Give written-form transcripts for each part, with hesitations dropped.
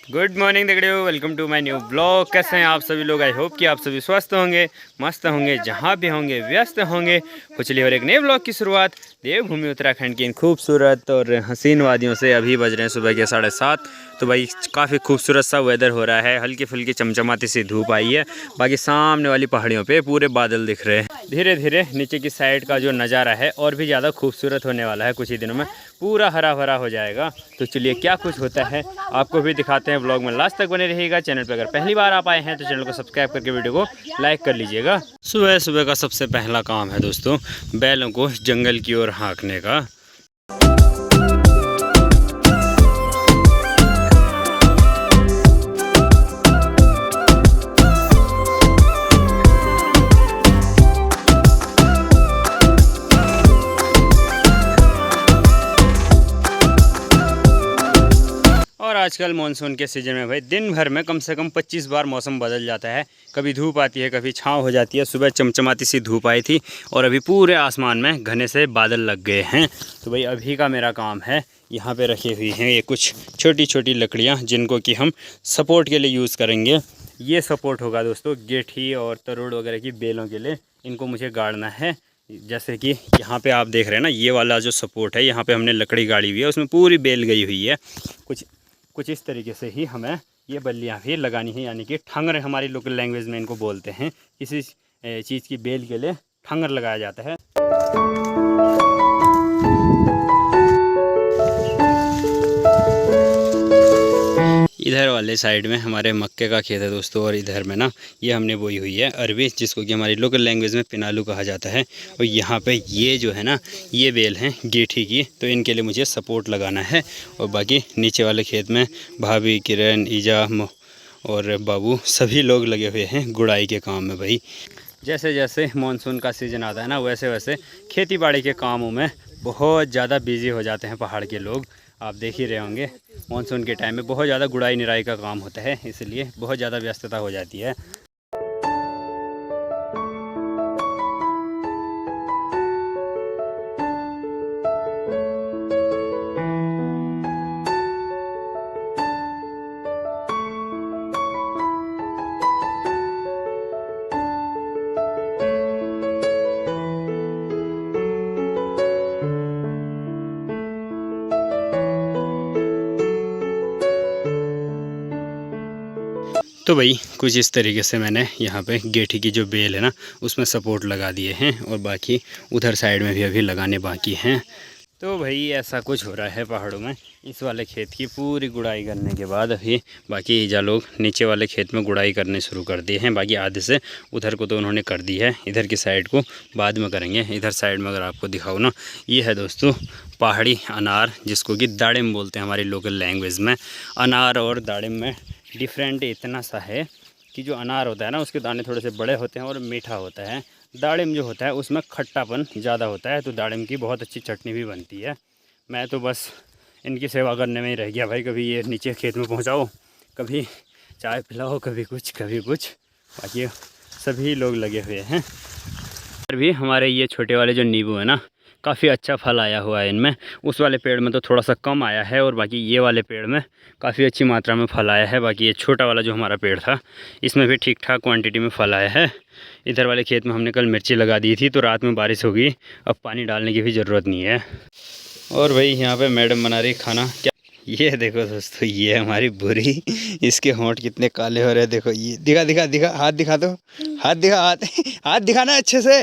Good morning दगड़ियों, welcome to my new blog. कैसे हैं आप सभी लोग? आई होप कि आप सभी स्वस्थ होंगे, मस्त होंगे, जहाँ भी होंगे व्यस्त होंगे। कुछ लिए और एक नए ब्लॉग की शुरुआत देवभूमि उत्तराखंड की इन खूबसूरत और हसीन वादियों से। अभी बज रहे हैं सुबह के 7:30। तो भाई काफ़ी खूबसूरत सा वेदर हो रहा है, हल्की फुल्की चमचमाती सी धूप आई है। बाकी सामने वाली पहाड़ियों पे पूरे बादल दिख रहे हैं। धीरे धीरे नीचे की साइड का जो नज़ारा है और भी ज़्यादा खूबसूरत होने वाला है। कुछ ही दिनों में पूरा हरा भरा हो जाएगा। तो चलिए क्या कुछ होता है आपको भी दिखाते हैं। ब्लॉग में लास्ट तक बने रहिएगा। चैनल पर अगर पहली बार आप आए हैं तो चैनल को सब्सक्राइब करके वीडियो को लाइक कर लीजिएगा। सुबह सुबह का सबसे पहला काम है दोस्तों बैलों को जंगल की ओर हाँकने का। और आजकल मानसून के सीज़न में भाई दिन भर में कम से कम 25 बार मौसम बदल जाता है। कभी धूप आती है, कभी छाँव हो जाती है। सुबह चमचमाती सी धूप आई थी और अभी पूरे आसमान में घने से बादल लग गए हैं। तो भाई अभी का मेरा काम है, यहाँ पे रखी हुई हैं ये कुछ छोटी छोटी लकड़ियाँ जिनको कि हम सपोर्ट के लिए यूज़ करेंगे। ये सपोर्ट होगा दोस्तों गेठी और तरोड़ वगैरह की बेलों के लिए। इनको मुझे गाड़ना है। जैसे कि यहाँ पे आप देख रहे हैं ना, ये वाला जो सपोर्ट है, यहाँ पे हमने लकड़ी गाड़ी हुई है, उसमें पूरी बेल गई हुई है। कुछ इस तरीके से ही हमें ये बल्लियाँ भी लगानी है, यानी कि ठंगर हमारी लोकल लैंग्वेज में इनको बोलते हैं। किसी चीज़ की बेल के लिए ठंगर लगाया जाता है। इधर वाले साइड में हमारे मक्के का खेत है दोस्तों, और इधर में ना ये हमने बोई हुई है अरबी, जिसको कि हमारी लोकल लैंग्वेज में पिनालू कहा जाता है। और यहाँ पे ये जो है ना, ये बेल हैं गेठी की, तो इनके लिए मुझे सपोर्ट लगाना है। और बाकी नीचे वाले खेत में भाभी, किरण, ईजा और बाबू सभी लोग लगे हुए हैं गुड़ाई के काम में। भाई जैसे जैसे मानसून का सीज़न आता है ना, वैसे वैसे खेती बाड़ी के कामों में बहुत ज़्यादा बिजी हो जाते हैं पहाड़ के लोग। आप देख ही रहे होंगे मानसून के टाइम में बहुत ज़्यादा गुड़ाई निराई का काम होता है, इसलिए बहुत ज़्यादा व्यस्तता हो जाती है। तो भाई कुछ इस तरीके से मैंने यहाँ पे गेठी की जो बेल है ना, उसमें सपोर्ट लगा दिए हैं, और बाकी उधर साइड में भी अभी लगाने बाकी हैं। तो भाई ऐसा कुछ हो रहा है पहाड़ों में। इस वाले खेत की पूरी गुड़ाई करने के बाद अभी बाकी ईजा लोग नीचे वाले खेत में गुड़ाई करने शुरू कर दिए हैं। बाकी आधे से उधर को तो उन्होंने कर दी है, इधर की साइड को बाद में करेंगे। इधर साइड में अगर आपको दिखाऊँ ना, ये है दोस्तों पहाड़ी अनार, जिसको कि दाड़िम बोलते हैं हमारी लोकल लैंग्वेज में। अनार और दाड़िम में डिफरेंट इतना सा है कि जो अनार होता है ना, उसके दाने थोड़े से बड़े होते हैं और मीठा होता है। दाड़िम जो होता है उसमें खट्टापन ज़्यादा होता है। तो दाड़िम की बहुत अच्छी चटनी भी बनती है। मैं तो बस इनकी सेवा करने में ही रह गया भाई। कभी ये नीचे खेत में पहुंचाओ, कभी चाय पिलाओ, कभी कुछ कभी कुछ। बाकी सभी लोग लगे हुए हैं। और भी हमारे ये छोटे वाले जो नींबू है ना, काफ़ी अच्छा फल आया हुआ है इनमें। उस वाले पेड़ में तो थोड़ा सा कम आया है, और बाकी ये वाले पेड़ में काफ़ी अच्छी मात्रा में फल आया है। बाकी ये छोटा वाला जो हमारा पेड़ था, इसमें भी ठीक ठाक क्वांटिटी में फल आया है। इधर वाले खेत में हमने कल मिर्ची लगा दी थी, तो रात में बारिश हो गई, अब पानी डालने की भी ज़रूरत नहीं है। और भाई यहाँ पे मैडम बना रही खाना। क्या ये देखो दोस्तों, ये हमारी बुरी, इसके होंठ कितने काले हो रहे हैं। देखो ये, दिखा दिखा दिखा, हाथ दिखा दो, हाथ दिखा, हाथ हाथ दिखाना अच्छे से।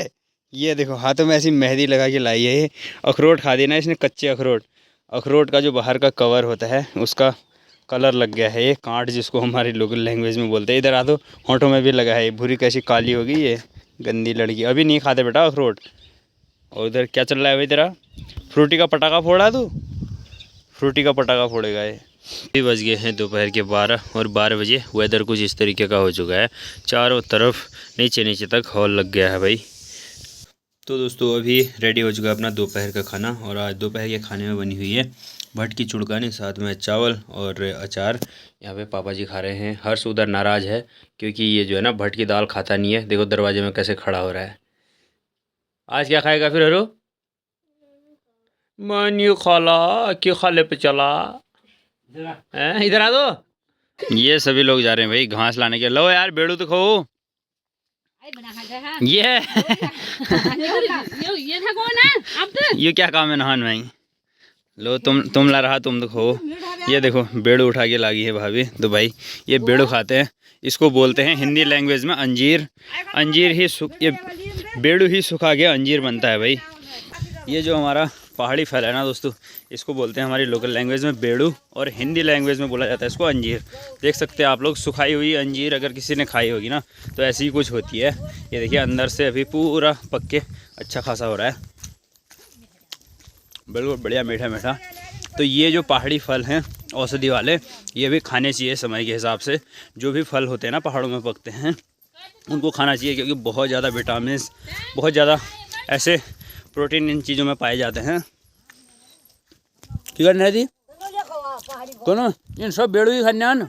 ये देखो हाथों में ऐसी मेहंदी लगा के लाई है। ये अखरोट खा दी ना इसने, कच्चे अखरोट। अखरोट का जो बाहर का कवर होता है उसका कलर लग गया है, ये कांट जिसको हमारी लोकल लैंग्वेज में बोलते हैं। इधर आ दो, होंठों में भी लगा है। ये भूरी कैसी काली होगी ये, गंदी लड़की। अभी नहीं खाते बेटा अखरोट। और उधर क्या चल रहा है भाई तेरा? फ्रूटी का पटाखा फोड़ा तू? फ्रूटी का पटाखा फोड़ेगा ये। अभी बज गए हैं दोपहर के 12, और 12 बजे वेदर कुछ इस तरीके का हो चुका है। चारों तरफ नीचे नीचे तक हॉल लग गया है भाई। तो दोस्तों अभी रेडी हो चुका है अपना दोपहर का खाना, और आज दोपहर के खाने में बनी हुई है भट की चुड़कानी, साथ में चावल और अचार। यहाँ पे पापा जी खा रहे हैं। हर्ष उधर नाराज़ है क्योंकि ये जो है ना भट की दाल खाता नहीं है। देखो दरवाजे में कैसे खड़ा हो रहा है। आज क्या खाएगा फिर हरू? मैं नहीं खाला, क्यों खाले पे चला? इधर आ दो। ये सभी लोग जा रहे हैं भाई घास लाने के। लो यार बेड़ू तो खो ये ये क्या काम है नहान भाई। लो तुम ला रहा तुम तो खो। ये देखो बेड़ू उठा के लागी है भाभी। तो भाई ये बेड़ू खाते हैं, इसको बोलते हैं हिंदी लैंग्वेज में अंजीर। अंजीर ही ये बेड़ू ही सुखा के अंजीर बनता है भाई। ये जो हमारा पहाड़ी फल है ना दोस्तों, इसको बोलते हैं हमारी लोकल लैंग्वेज में बेड़ू और हिंदी लैंग्वेज में बोला जाता है इसको अंजीर। देख सकते हैं आप लोग सुखाई हुई अंजीर अगर किसी ने खाई होगी ना तो ऐसी ही कुछ होती है। ये देखिए अंदर से अभी पूरा पक के अच्छा खासा हो रहा है, बिल्कुल बढ़िया मीठा मीठा। तो ये जो पहाड़ी फल हैं औषधि वाले, ये भी खाने चाहिए समय के हिसाब से। जो भी फल होते हैं ना पहाड़ों में पकते हैं उनको खाना चाहिए, क्योंकि बहुत ज़्यादा विटामिन, बहुत ज़्यादा ऐसे प्रोटीन इन चीज़ों में पाए जाते हैं। ठीक है जी कौन इन सब बेड़ू ही खाने न।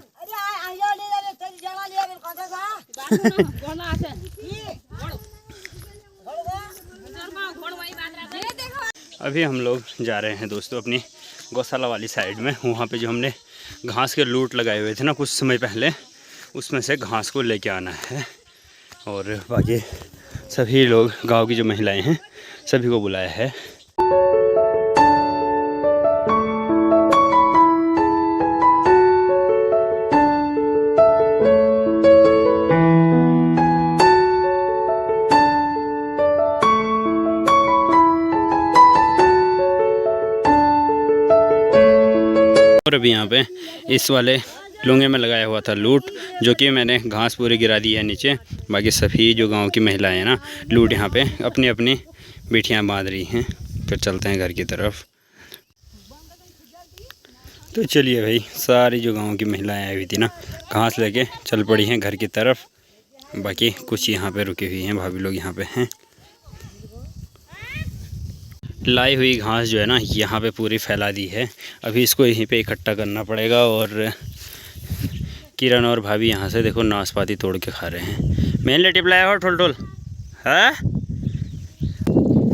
अभी हम लोग जा रहे हैं दोस्तों अपनी गौशाला वाली साइड में। वहाँ पे जो हमने घास के लूट लगाए हुए थे ना कुछ समय पहले, उसमें से घास को लेके आना है। और बाकी सभी लोग गांव की जो महिलाएं हैं सभी को बुलाया है। और अभी यहाँ पे इस वाले लूंगे में लगाया हुआ था लूट, जो कि मैंने घास पूरी गिरा दी है नीचे। बाकी सभी जो गांव की महिलाएं हैं ना लूट यहाँ पे अपनी अपनी बेटियाँ बांध रही हैं। फिर चलते हैं घर की तरफ। तो चलिए भाई, सारी जो गांव की महिलाएं आई हुई थी ना घास लेके चल पड़ी हैं घर की तरफ। बाकी कुछ यहाँ पे रुकी हुई हैं, भाभी लोग यहाँ पे हैं। लाई हुई घास जो है ना यहाँ पे पूरी फैला दी है। अभी इसको यहीं पे इकट्ठा करना पड़ेगा। और किरण और भाभी यहाँ से देखो नाशपाती तोड़ के खा रहे हैं। मेन लेटिव लाया हो ठोल ठोल है।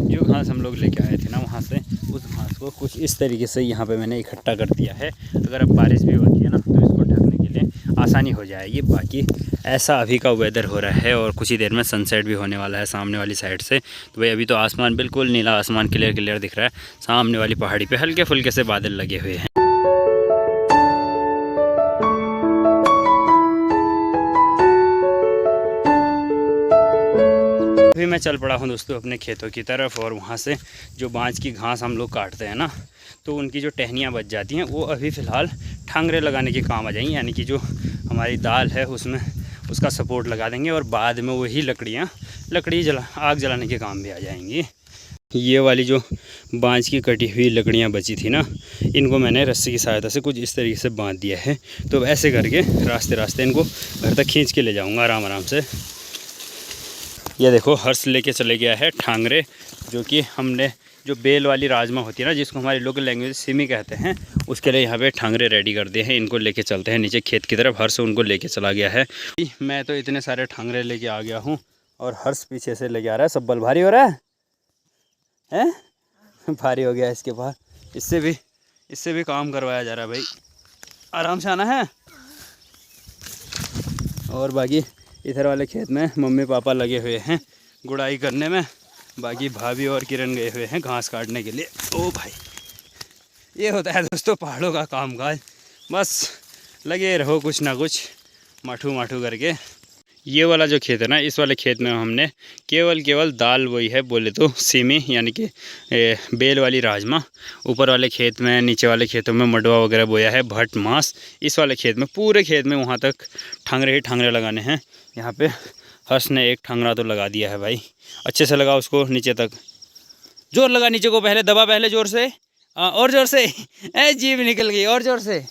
जो घास हम लोग लेके आए थे ना वहाँ से, उस घास को कुछ इस तरीके से यहाँ पे मैंने इकट्ठा कर दिया है। अगर अब बारिश भी होती है ना तो इसको ढकने के लिए आसानी हो जाएगी। बाकी ऐसा अभी का वेदर हो रहा है और कुछ ही देर में सनसेट भी होने वाला है सामने वाली साइड से। तो भाई अभी तो आसमान बिल्कुल नीला आसमान क्लियर क्लियर दिख रहा है। सामने वाली पहाड़ी पे हल्के फुल्के से बादल लगे हुए हैं। अभी मैं चल पड़ा हूँ दोस्तों अपने खेतों की तरफ। और वहाँ से जो बाँझ की घास हम लोग काटते हैं ना तो उनकी जो टहनियाँ बच जाती हैं वो अभी फ़िलहाल ठांगरे लगाने के काम आ जाएंगी। यानी कि जो हमारी दाल है उसमें उसका सपोर्ट लगा देंगे और बाद में वही आग जलाने के काम भी आ जाएंगी। ये वाली जो बाँझ की कटी हुई लकड़ियाँ बची थी ना, इनको मैंने रस्सी की सहायता से कुछ इस तरीके से बांध दिया है। तो ऐसे करके रास्ते रास्ते इनको घर तक खींच के ले जाऊँगा आराम आराम से। ये देखो हर्ष लेके चले गया है ठांगरे, जो कि हमने जो बेल वाली राजमा होती है ना जिसको हमारी लोकल लैंग्वेज सिमी कहते हैं, उसके लिए यहाँ पे ठांगरे रेडी कर दिए हैं। इनको लेके चलते हैं नीचे खेत की तरफ। हर्ष उनको लेके चला गया है। मैं तो इतने सारे ठांगरे लेके आ गया हूँ और हर्ष पीछे से लेके आ रहा है। सब बल भारी हो रहा है भारी हो गया इसके पास। इससे भी काम करवाया जा रहा है भाई, आराम से आना है। और बाकी इधर वाले खेत में मम्मी पापा लगे हुए हैं गुड़ाई करने में। बाकी भाभी और किरण गए हुए हैं घास काटने के लिए। ओ भाई, ये होता है दोस्तों पहाड़ों का कामकाज। बस लगे रहो कुछ ना कुछ माठू माठू करके। ये वाला जो खेत है ना, इस वाले खेत में हमने केवल दाल बोई है, बोले तो सीमी यानी कि बेल वाली राजमा। ऊपर वाले खेत में, नीचे वाले खेतों में मडवा वगैरह बोया है, भट्ट मांस। इस वाले खेत में, पूरे खेत में वहाँ तक ठांगरे ही ठांगरे लगाने हैं। यहाँ पे हर्ष ने एक ठांगरा तो लगा दिया है भाई। अच्छे से लगा उसको नीचे तक, जोर लगा नीचे को, पहले दबा, पहले ज़ोर से, और ज़ोर से जीभ निकल गई, और ज़ोर से।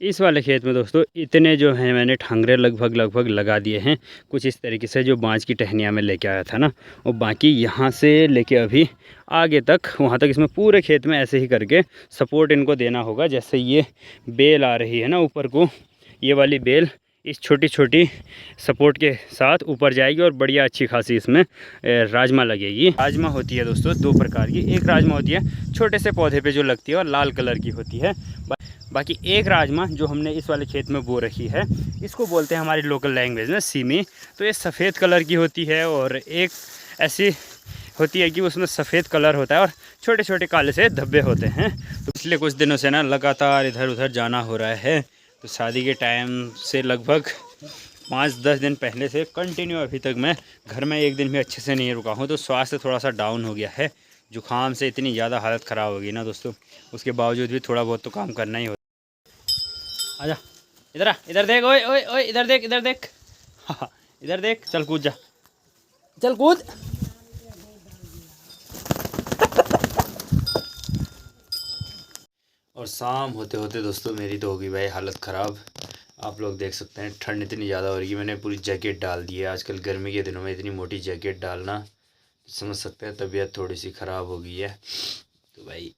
इस वाले खेत में दोस्तों इतने जो हैं मैंने ठांगरे लगभग लगा दिए हैं। कुछ इस तरीके से जो बाँझ की टहनियाँ में लेके आया था ना, और बाकी यहाँ से लेके अभी आगे तक, वहाँ तक इसमें पूरे खेत में ऐसे ही करके सपोर्ट इनको देना होगा। जैसे ये बेल आ रही है ना ऊपर को, ये वाली बेल इस छोटी छोटी सपोर्ट के साथ ऊपर जाएगी और बढ़िया अच्छी खासी इसमें राजमा लगेगी। राजमा होती है दोस्तों दो प्रकार की। एक राजमा होती है छोटे से पौधे पे जो लगती है और लाल कलर की होती है। बाकी एक राजमा जो हमने इस वाले खेत में बो रखी है, इसको बोलते हैं हमारी लोकल लैंग्वेज में सीमी। तो ये सफ़ेद कलर की होती है और एक ऐसी होती है कि उसमें सफ़ेद कलर होता है और छोटे छोटे काले से धब्बे होते हैं। तो पिछले कुछ दिनों से ना लगातार इधर उधर जाना हो रहा है। तो शादी के टाइम से लगभग 5-10 दिन पहले से कंटिन्यू अभी तक मैं घर में एक दिन भी अच्छे से नहीं रुका हूँ। तो स्वास्थ्य थोड़ा सा डाउन हो गया है, जुकाम से इतनी ज़्यादा हालत ख़राब हो गई ना दोस्तों, उसके बावजूद भी थोड़ा बहुत तो काम करना ही होता। आजा इधर आ, इधर देख, ओए ओए ओए, इधर देख, इधर देख, हाँ इधर देख, चल कूद जा, चल कूद। और शाम होते होते दोस्तों मेरी तो होगी भाई हालत ख़राब। आप लोग देख सकते हैं ठंड इतनी ज़्यादा हो रही है, मैंने पूरी जैकेट डाल दी है। आजकल गर्मी के दिनों में इतनी मोटी जैकेट डालना, समझ सकते हैं तबीयत थोड़ी सी ख़राब हो गई है। तो भाई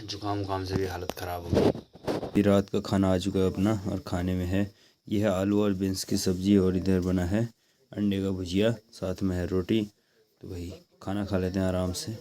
जुकाम से भी हालत ख़राब हो गई। रात का खाना आ चुका है अपना, और खाने में है यह है आलू और बीन्स की सब्ज़ी, और इधर बना है अंडे का भुजिया, साथ में है रोटी। तो भाई खाना खा लेते हैं आराम से।